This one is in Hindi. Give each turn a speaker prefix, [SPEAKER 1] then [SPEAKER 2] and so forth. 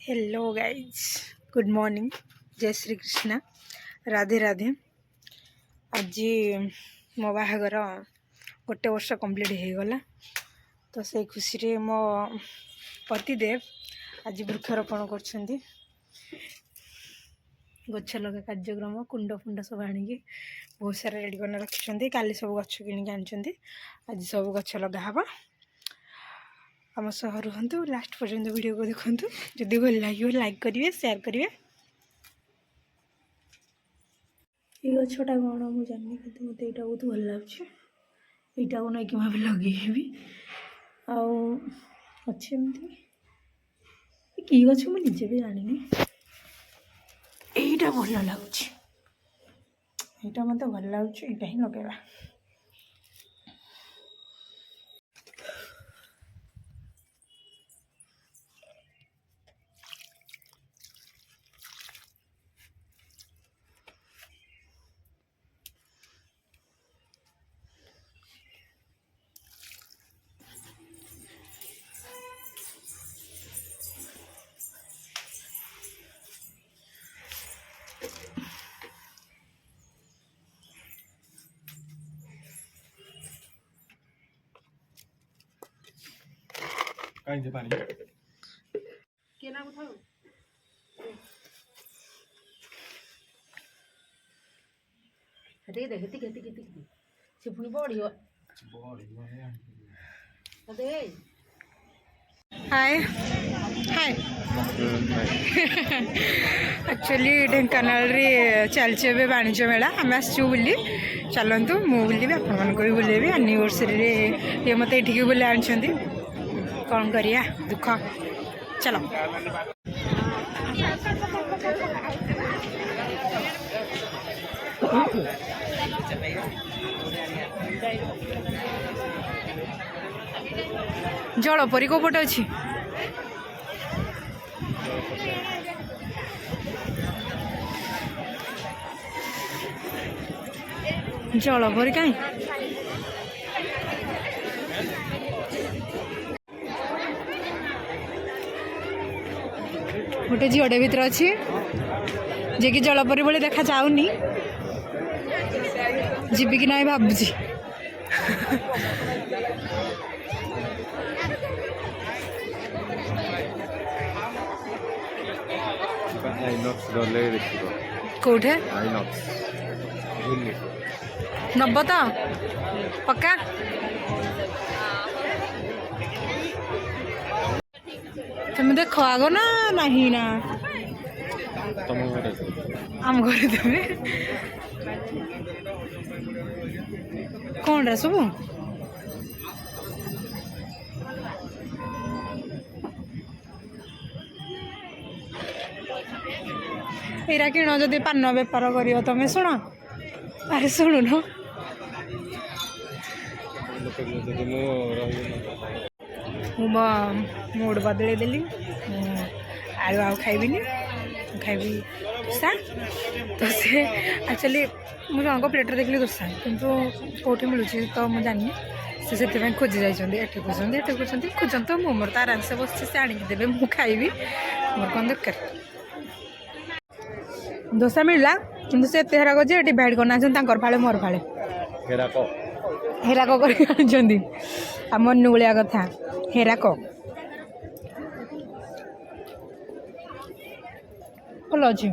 [SPEAKER 1] हेलो गाइज गुड मॉर्निंग जय श्री कृष्णा राधे राधे। आज मो बाहागर गोटे वर्ष कंप्लीट हो गला तो से खुशी रे मो पतिदेव आज वृक्षारोपण कर गछ लगा कार्यक्रम कुंड फुंड सब आनिकी बहुत सारा रेडी कर रखिंट काली सब गछ किनिक आनी आज सब गछ लगा आम सह रुहतु लास्ट पर्यंत वीडियो को देखु जदि भल लगे लाइक करेंगे शेयर करेंगे। ये गछटा कौन मुझे जानी कि मत यहाँ बहुत भल लगे यहाँ को नहीं भाव लगे अच्छे कि गछ मुझे भी जानी यहीटा भल लगुच यहाँ मत भल लगुच यहाँ ही लगेगा।
[SPEAKER 2] कहीं से पानी
[SPEAKER 1] के नाम उठाओ दे हेती हेती हेती से पुनी बड़ियो दे हाय हाय एक्चुअली ढेंकानाल रे चलছে ଏବେ ବାଣିଜ୍ୟ ମେଳା ଆମେ ଆସିଛୁ ବୁଲି ଚାଲନ୍ତୁ ମୁଁ ବୁଲିବି ଆପଣମାନଙ୍କୁ ବି ବୁଲେଇବି ଆନିଭର୍ସରୀରେ ଇଏ ମୋତେ ଏଠିକି ବୁଲି ଆଣିଛନ୍ତି କ'ଣ କରିବା ଦୁଃଖ ଚାଲ। ଜଳପରି କୋଉ ପଟେ ଅଛି ଜଳପରି କାହିଁ गोटे झीटे भितर अच्छी जे कि जलपरी भाई देखा जाऊनी जीवी कि ना भावुची कौटे नब तो पक्का तुम देख आग ना नहीं ना आम घर देवे कौन सब एरा किण जदि पान बेपार कर तुम शुण अरे शुणुन मूड बदल देली आलू आउ खाइबिनी खाइबी दोसा तो से एक्चुअली मुझे जन प्लेटर देखली दोसा किंतु कौटी मिलूँ तो मुझे जानी से खोजी जाइए खोजते खोजत मु मोर तो आराम से बस से आणिकी देवे मु खाइबी मोर कौन दरकार दोसा मिलला किंतु से एते हेराक जे डिवाइड करना फाड़े मोर फाड़े हेराक कर आम नुलिया कथा हेराक भल अच्छी